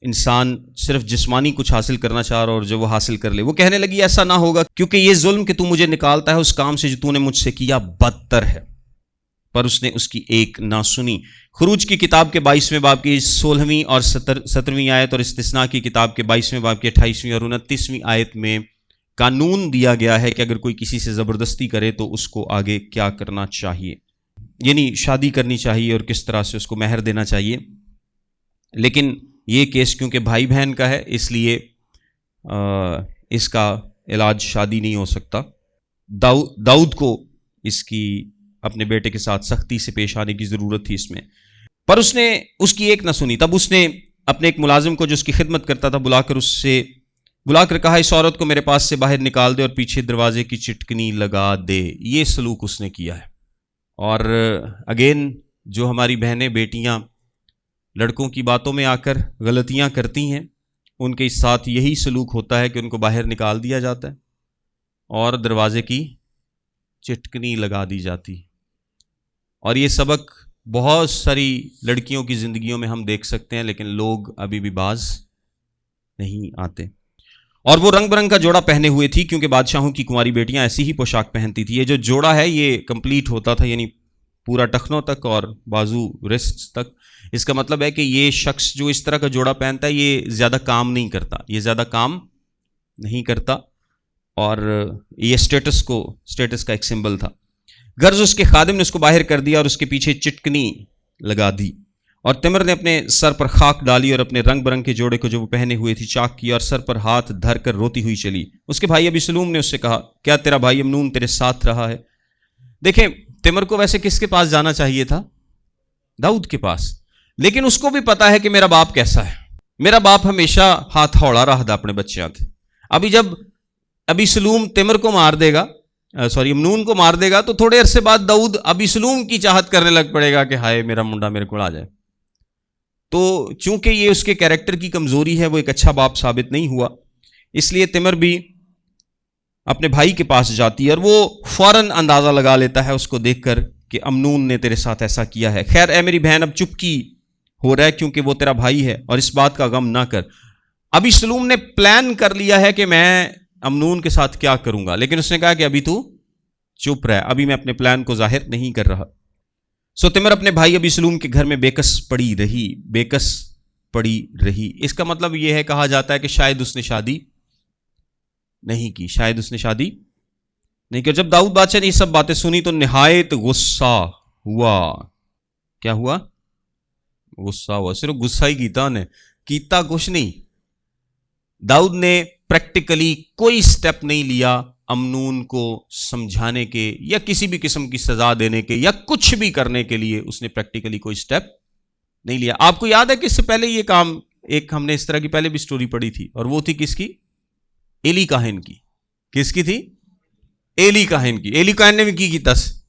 انسان صرف جسمانی کچھ حاصل کرنا چاہ رہا اور جو وہ حاصل کر لے، وہ کہنے لگی ایسا نہ ہوگا کیونکہ یہ ظلم کہ تو مجھے نکالتا ہے اس کام سے جو تو نے مجھ سے کیا بدتر ہے، پر اس نے اس کی ایک نہ سنی۔ خروج کی کتاب کے 22ویں باب کی 16ویں اور 17ویں آیت اور استثناء کی کتاب کے 22ویں باب کی 28ویں اور 29ویں آیت میں قانون دیا گیا ہے کہ اگر کوئی کسی سے زبردستی کرے تو اس کو آگے کیا کرنا چاہیے، یعنی شادی کرنی چاہیے اور کس طرح سے اس کو مہر دینا چاہیے۔ لیکن یہ کیس کیونکہ بھائی بہن کا ہے اس لیے اس کا علاج شادی نہیں ہو سکتا۔ داؤد کو اس کی اپنے بیٹے کے ساتھ سختی سے پیش آنے کی ضرورت تھی اس میں، پر اس نے اس کی ایک نہ سنی۔ تب اس نے اپنے ایک ملازم کو جو اس کی خدمت کرتا تھا بلا کر کہا اس عورت کو میرے پاس سے باہر نکال دے اور پیچھے دروازے کی چٹکنی لگا دے۔ یہ سلوک اس نے کیا ہے۔ اور اگین جو ہماری بہنیں بیٹیاں لڑکوں کی باتوں میں آ کر غلطیاں کرتی ہیں، ان کے ساتھ یہی سلوک ہوتا ہے کہ ان کو باہر نکال دیا جاتا ہے اور دروازے کی چٹکنی لگا دی جاتی۔ اور یہ سبق بہت ساری لڑکیوں کی زندگیوں میں ہم دیکھ سکتے ہیں، لیکن لوگ ابھی بھی باز نہیں آتے۔ اور وہ رنگ برنگ کا جوڑا پہنے ہوئے تھی کیونکہ بادشاہوں کی کنواری بیٹیاں ایسی ہی پوشاک پہنتی تھی۔ یہ جو جوڑا ہے یہ کمپلیٹ ہوتا تھا، یعنی پورا ٹخنوں تک اور بازو رسٹ تک۔ اس کا مطلب ہے کہ یہ شخص جو اس طرح کا جوڑا پہنتا ہے یہ زیادہ کام نہیں کرتا، اور یہ اسٹیٹس کا ایک سمبل تھا۔ غرض اس کے خادم نے اس کو باہر کر دیا اور اس کے پیچھے چٹکنی لگا دی، اور تمر نے اپنے سر پر خاک ڈالی اور اپنے رنگ برنگ کے جوڑے کو جو وہ پہنے ہوئے تھی چاک کیا اور سر پر ہاتھ دھر کر روتی ہوئی چلی۔ اس کے بھائی ابیسلوم نے اس سے کہا کیا تیرا بھائی امنون تیرے ساتھ رہا ہے؟ دیکھیں تمر کو ویسے کس کے پاس جانا چاہیے تھا؟ داؤد کے پاس، لیکن اس کو بھی پتا ہے کہ میرا باپ کیسا ہے، میرا باپ ہمیشہ ہاتھ ہوڑا رہا تھا اپنے بچیاں تھے۔ ابھی جب ابیسلوم تمر کو مار دے گا، امنون کو مار دے گا، تو تھوڑے عرصے بعد داؤد ابیسلوم کی چاہت کرنے لگ پڑے گا کہ ہائے میرا منڈا میرے کو آ جائے۔ تو چونکہ یہ اس کے کیریکٹر کی کمزوری ہے، وہ ایک اچھا باپ ثابت نہیں ہوا، اس لیے تمر بھی اپنے بھائی کے پاس جاتی ہے اور وہ فوراً اندازہ لگا لیتا ہے اس کو دیکھ کر کہ امنون نے تیرے ساتھ ایسا کیا ہے۔ خیر اے میری بہن اب چپ کی ہو رہا ہے کیونکہ وہ تیرا بھائی ہے، اور اس بات کا غم نہ کر۔ ابیسلوم نے پلان کر لیا ہے کہ میں امنون کے ساتھ کیا کروں گا، لیکن اس نے کہا کہ ابھی تو چپ رہ، ابھی میں اپنے پلان کو ظاہر نہیں کر رہا۔ سو تمر اپنے بھائی ابیسلوم کے گھر میں بیکس پڑی رہی۔ اس کا مطلب یہ ہے، کہا جاتا ہے کہ شاید اس نے شادی نہیں کی۔ جب داؤد بادشاہ نے یہ سب باتیں سنی تو نہایت غصہ ہوا۔ کیا ہوا؟ غصہ ہوا۔ صرف غصہ ہی کیتا کچھ نہیں۔ داؤد نے پریکٹیکلی کوئی سٹیپ نہیں لیا امنون کو سمجھانے کے یا کسی بھی قسم کی سزا دینے کے یا کچھ بھی کرنے کے لیے، اس نے پریکٹیکلی کوئی سٹیپ نہیں لیا۔ آپ کو یاد ہے کہ اس سے پہلے یہ کام ایک ہم نے اس طرح کی پہلے بھی سٹوری پڑھی تھی، اور وہ تھی کس کی؟ ایلی کاہن کی۔ کس کی تھی؟ ایلی کاہن کی۔ ایلی کاہن نے بھی کی تس،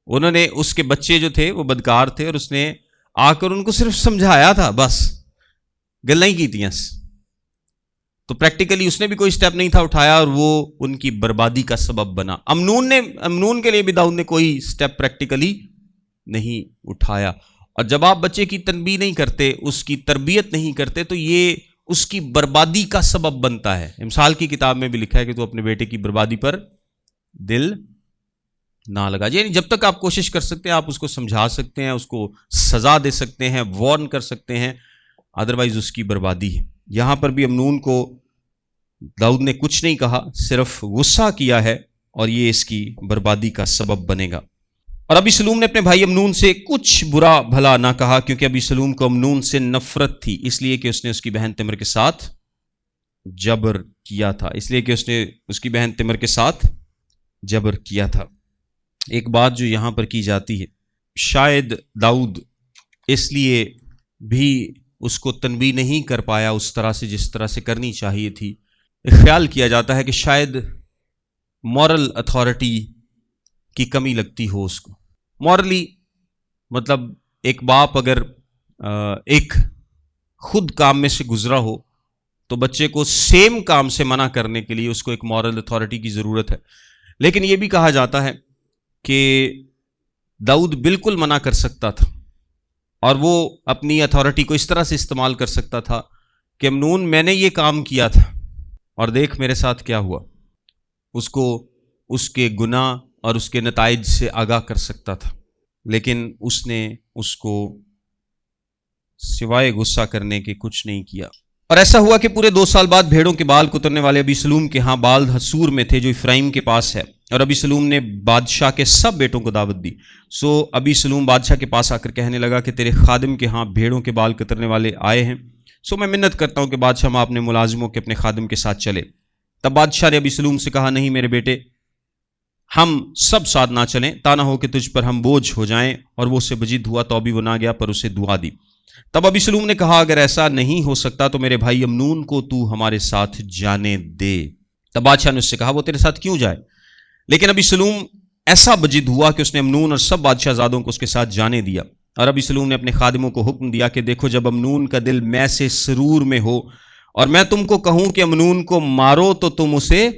انہوں نے اس کے بچے جو تھے وہ بدکار تھے اور اس نے آ کر ان کو صرف سمجھایا تھا، بس گلیں ہی کی تھیں۔ تو پریکٹیکلی اس نے بھی کوئی سٹیپ نہیں تھا اٹھایا اور وہ ان کی بربادی کا سبب بنا۔ امنون کے لیے بھی داؤد نے کوئی سٹیپ پریکٹیکلی نہیں اٹھایا۔ اور جب آپ بچے کی تنبیہ نہیں کرتے، اس کی تربیت نہیں کرتے، تو یہ اس کی بربادی کا سبب بنتا ہے۔ امثال کی کتاب میں بھی لکھا ہے کہ تو اپنے بیٹے کی بربادی پر دل نہ لگا۔ یعنی جب تک آپ کوشش کر سکتے ہیں آپ اس کو سمجھا سکتے ہیں، اس کو سزا دے سکتے ہیں، وارن کر سکتے ہیں، ادروائز اس کی بربادی ہے۔ یہاں پر بھی امنون کو داؤد نے کچھ نہیں کہا، صرف غصہ کیا ہے، اور یہ اس کی بربادی کا سبب بنے گا۔ اور ابیسلوم نے اپنے بھائی امنون سے کچھ برا بھلا نہ کہا کیونکہ ابیسلوم کو امنون سے نفرت تھی، اس لیے کہ اس نے اس کی بہن تمر کے ساتھ جبر کیا تھا۔ ایک بات جو یہاں پر کی جاتی ہے، شاید داؤد اس لیے بھی اس کو تنبیہ نہیں کر پایا اس طرح سے جس طرح سے کرنی چاہیے تھی۔ خیال کیا جاتا ہے کہ شاید مورل اتھارٹی کی کمی لگتی ہو اس کو۔ مورلی مطلب ایک باپ اگر ایک خود کام میں سے گزرا ہو تو بچے کو سیم کام سے منع کرنے کے لیے اس کو ایک مورل اتھارٹی کی ضرورت ہے۔ لیکن یہ بھی کہا جاتا ہے کہ داؤد بالکل منع کر سکتا تھا، اور وہ اپنی اتھارٹی کو اس طرح سے استعمال کر سکتا تھا کہ امنون میں نے یہ کام کیا تھا اور دیکھ میرے ساتھ کیا ہوا، اس کو اس کے گناہ اور اس کے نتائج سے آگاہ کر سکتا تھا، لیکن اس نے اس کو سوائے غصہ کرنے کے کچھ نہیں کیا۔ اور ایسا ہوا کہ پورے 2 سال بعد بھیڑوں کے بال کترنے والے ابی سلوم کے ہاں بال حصور میں تھے جو افرایم کے پاس ہے، اور ابی سلوم نے بادشاہ کے سب بیٹوں کو دعوت دی۔ سو ابی سلوم بادشاہ کے پاس آ کر کہنے لگا کہ تیرے خادم کے ہاں بھیڑوں کے بال کترنے والے آئے ہیں، سو میں منت کرتا ہوں کہ بادشاہ ماں اپنے ملازموں کے اپنے خادم کے ساتھ چلے۔ تب بادشاہ نے ابی سلوم سے کہا، نہیں میرے بیٹے، ہم سب ساتھ نہ چلیں، تا نہ ہو کہ تجھ پر ہم بوجھ ہو جائیں۔ اور وہ اس سے بجد ہوا تو بھی وہ نہ گیا، پر اسے دعا دی۔ تب ابی سلوم نے کہا، اگر ایسا نہیں ہو سکتا تو میرے بھائی امنون کو تو ہمارے ساتھ جانے دے۔ تب بادشاہ نے اس سے کہا، وہ تیرے ساتھ کیوں جائے؟ لیکن ابی سلوم ایسا بجد ہوا کہ اس نے امنون اور سب بادشاہ زادوں کو اس کے ساتھ جانے دیا۔ اور ابی سلوم نے اپنے خادموں کو حکم دیا کہ دیکھو، جب امنون کا دل میں سے سرور میں ہو اور میں تم کو کہوں کہ امنون کو مارو تو تم اسے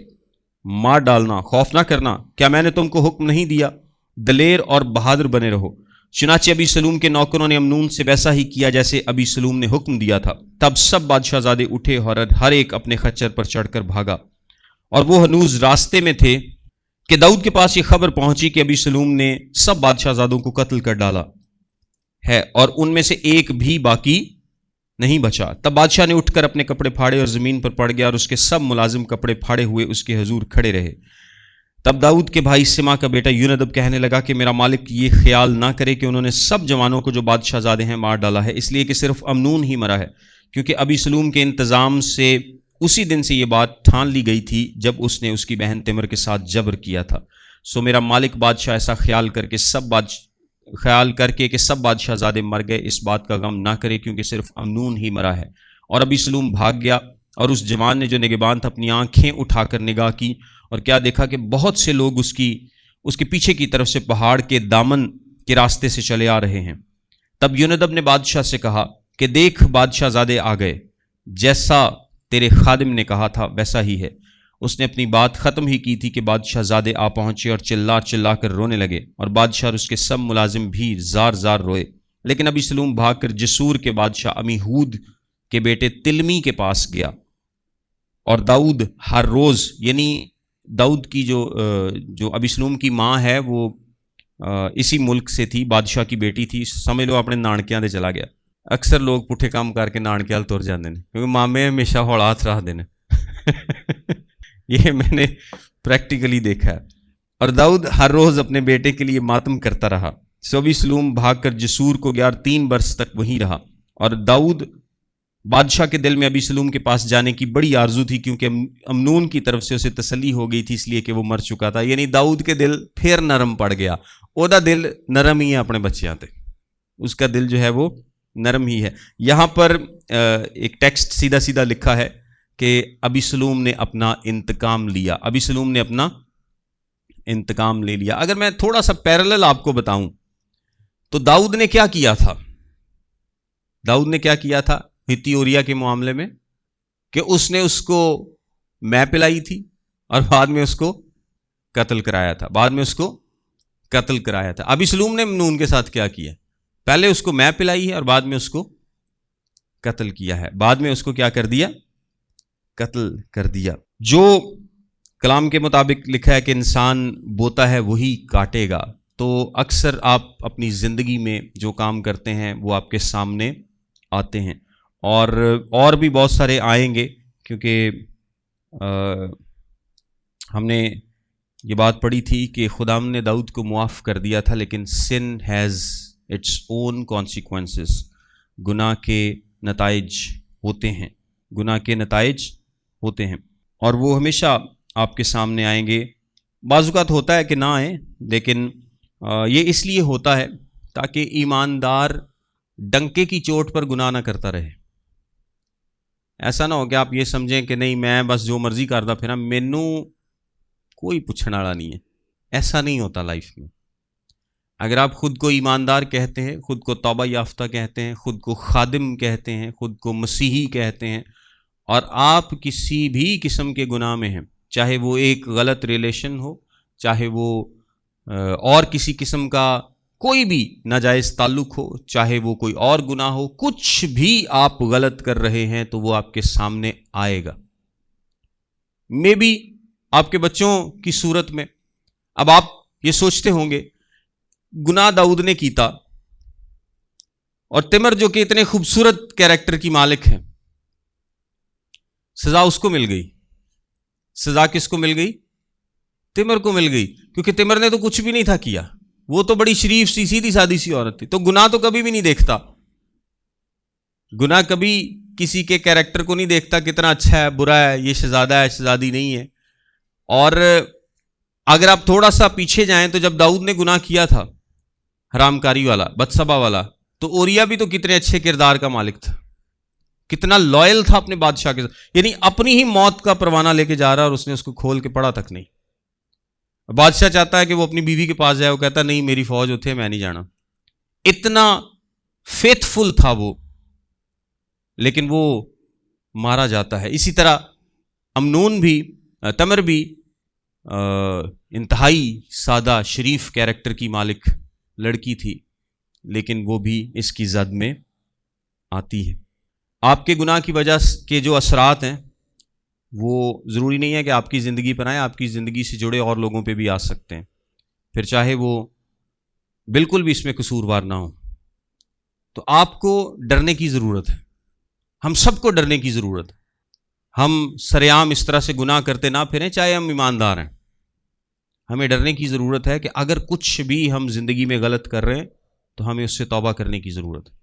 مار ڈالنا، خوف نہ کرنا، کیا میں نے تم کو حکم نہیں دیا؟ دلیر اور بہادر بنے رہو۔ چنانچہ ابی سلوم کے نوکروں نے امنون سے ویسا ہی کیا جیسے ابی سلوم نے حکم دیا تھا۔ تب سب بادشاہ زادے اٹھے اور ہر ایک اپنے خچر پر چڑھ کر بھاگا، اور وہ ہنوز راستے میں تھے کہ داؤد کے پاس یہ خبر پہنچی کہ ابی سلوم نے سب بادشاہ زادوں کو قتل کر ڈالا ہے، اور ان میں سے ایک بھی باقی نہیں بچا۔ تب بادشاہ نے اٹھ کر اپنے کپڑے پھاڑے اور زمین پر پڑ گیا، اور اس کے سب ملازم کپڑے پھاڑے ہوئے اس کے حضور کھڑے رہے۔ تب داؤد کے بھائی سما کا بیٹا یونادب کہنے لگا کہ میرا مالک یہ خیال نہ کرے کہ انہوں نے سب جوانوں کو جو بادشاہ زادے ہیں مار ڈالا ہے، اس لیے کہ صرف امنون ہی مرا ہے، کیونکہ ابی سلوم کے انتظام سے اسی دن سے یہ بات ٹھان لی گئی تھی جب اس نے اس کی بہن تمر کے ساتھ جبر کیا تھا۔ سو میرا مالک بادشاہ ایسا خیال کر کے کہ سب بادشاہ زادے مر گئے، اس بات کا غم نہ کرے، کیونکہ صرف امنون ہی مرا ہے۔ اور ابی سلوم بھاگ گیا، اور اس جوان نے جو نگہبان تھا اپنی آنکھیں اٹھا کر نگاہ کی، اور کیا دیکھا کہ بہت سے لوگ اس کے پیچھے کی طرف سے پہاڑ کے دامن کے راستے سے چلے آ رہے ہیں۔ تب یونادب نے بادشاہ سے کہا کہ دیکھ، بادشاہ زادے آ گئے، جیسا تیرے خادم نے کہا تھا ویسا ہی ہے۔ اس نے اپنی بات ختم ہی کی تھی کہ بادشاہ زادے آ پہنچے اور چلا چلا کر رونے لگے، اور بادشاہ اور اس کے سب ملازم بھی زار زار روئے۔ لیکن ابی سلوم بھاگ کر جسور کے بادشاہ امیہود کے بیٹے تلمی کے پاس گیا، اور داؤد ہر روز، یعنی داؤد کی جو ابی سلوم کی ماں ہے وہ اسی ملک سے تھی، بادشاہ کی بیٹی تھی، سمجھ لو اپنے نانکیاں دے چلا گیا۔ اکثر لوگ پٹھے کام کر کے نانکیال تر جاندے نے، کیونکہ مامے ہمیشہ ہولات رکھ دینے یہ میں نے پریکٹیکلی دیکھا ہے۔ اور داؤد ہر روز اپنے بیٹے کے لیے ماتم کرتا رہا۔ سو ابی سلوم بھاگ کر جسور کو گیا اور 3 برس تک وہیں رہا۔ اور داؤد بادشاہ کے دل میں ابی سلوم کے پاس جانے کی بڑی آرزو تھی، کیونکہ امنون کی طرف سے اسے تسلی ہو گئی تھی، اس لیے کہ وہ مر چکا تھا۔ یعنی داؤد کے دل پھر نرم پڑ گیا، اودا دل نرم ہی ہے اپنے بچیاں تے، اس کا دل جو ہے وہ نرم ہی ہے۔ یہاں پر ایک ٹیکسٹ سیدھا سیدھا لکھا ہے کہ ابی سلوم نے اپنا انتقام لیا، ابی سلوم نے اپنا انتقام لے لیا۔ اگر میں تھوڑا سا پیرالل آپ کو بتاؤں تو داؤد نے کیا کیا تھا؟ داؤد نے کیا کیا تھا ہتی اوریا کے معاملے میں؟ کہ اس نے اس کو میں پلائی تھی اور بعد میں اس کو قتل کرایا تھا، ابی سلوم نے امنون کے ساتھ کیا کیا؟ پہلے اس کو میں پلائی ہے اور بعد میں اس کو قتل کیا ہے، بعد میں اس کو کیا کر دیا؟ قتل کر دیا۔ جو کلام کے مطابق لکھا ہے کہ انسان بوتا ہے وہی کاٹے گا، تو اکثر آپ اپنی زندگی میں جو کام کرتے ہیں وہ آپ کے سامنے آتے ہیں، اور بھی بہت سارے آئیں گے، کیونکہ ہم نے یہ بات پڑھی تھی کہ خداوند نے داؤد کو معاف کر دیا تھا، لیکن sin has its own consequences، گناہ کے نتائج ہوتے ہیں، اور وہ ہمیشہ آپ کے سامنے آئیں گے۔ بعض اوقات ہوتا ہے کہ نہ آئیں، لیکن یہ اس لیے ہوتا ہے تاکہ ایماندار ڈنکے کی چوٹ پر گناہ نہ کرتا رہے۔ ایسا نہ ہو کہ آپ یہ سمجھیں کہ نہیں میں بس جو مرضی کرتا پھر مینوں کوئی پوچھنے والا نہیں ہے۔ ایسا نہیں ہوتا لائف میں۔ اگر آپ خود کو ایماندار کہتے ہیں، خود کو توبہ یافتہ کہتے ہیں، خود کو خادم کہتے ہیں، خود کو مسیحی کہتے ہیں، اور آپ کسی بھی قسم کے گناہ میں ہیں، چاہے وہ ایک غلط ریلیشن ہو، چاہے وہ اور کسی قسم کا کوئی بھی ناجائز تعلق ہو، چاہے وہ کوئی اور گناہ ہو، کچھ بھی آپ غلط کر رہے ہیں تو وہ آپ کے سامنے آئے گا. مے بی آپ کے بچوں کی صورت میں. اب آپ یہ سوچتے ہوں گے گناہ داؤد نے کیتا، اور تمر جو کہ اتنے خوبصورت کیریکٹر کی مالک ہے، سزا اس کو مل گئی. سزا کس کو مل گئی؟ تمر کو مل گئی، کیونکہ تمر نے تو کچھ بھی نہیں تھا کیا، وہ تو بڑی شریف سی سیدھی سادی سی عورت تھی. تو گناہ تو کبھی بھی نہیں دیکھتا، گناہ کبھی کسی کے کیریکٹر کو نہیں دیکھتا کتنا اچھا ہے برا ہے، یہ شہزادہ ہے شہزادی نہیں ہے. اور اگر آپ تھوڑا سا پیچھے جائیں تو جب داؤد نے گناہ کیا تھا حرام کاری والا، بدسبا والا، تو اوریا بھی تو کتنے اچھے کردار کا مالک تھا، کتنا لائل تھا اپنے بادشاہ کے ساتھ، یعنی اپنی ہی موت کا پروانہ لے کے جا رہا اور اس نے اس کو کھول کے پڑھا تک نہیں. بادشاہ چاہتا ہے کہ وہ اپنی بیوی کے پاس جائے، وہ کہتا نہیں میری فوج اتھے میں نہیں جانا. اتنا فیتھ فل تھا وہ، لیکن وہ مارا جاتا ہے. اسی طرح امنون بھی، تمر بھی انتہائی سادہ شریف کیریکٹر کی مالک لڑکی تھی، لیکن وہ بھی اس کی زد میں آتی ہے. آپ کے گناہ کی وجہ کے جو اثرات ہیں وہ ضروری نہیں ہے کہ آپ کی زندگی پر آئیں، آپ کی زندگی سے جڑے اور لوگوں پہ بھی آ سکتے ہیں، پھر چاہے وہ بالکل بھی اس میں قصوروار نہ ہو. تو آپ کو ڈرنے کی ضرورت ہے، ہم سب کو ڈرنے کی ضرورت ہے. ہم سرعام اس طرح سے گناہ کرتے نہ پھریں، چاہے ہم ایماندار ہیں. ہمیں ڈرنے کی ضرورت ہے کہ اگر کچھ بھی ہم زندگی میں غلط کر رہے ہیں تو ہمیں اس سے توبہ کرنے کی ضرورت ہے،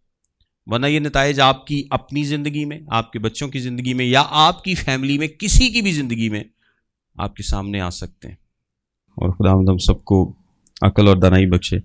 ورنہ یہ نتائج آپ کی اپنی زندگی میں، آپ کے بچوں کی زندگی میں، یا آپ کی فیملی میں کسی کی بھی زندگی میں آپ کے سامنے آ سکتے ہیں. اور خداوند ہم سب کو عقل اور دانائی بخشے.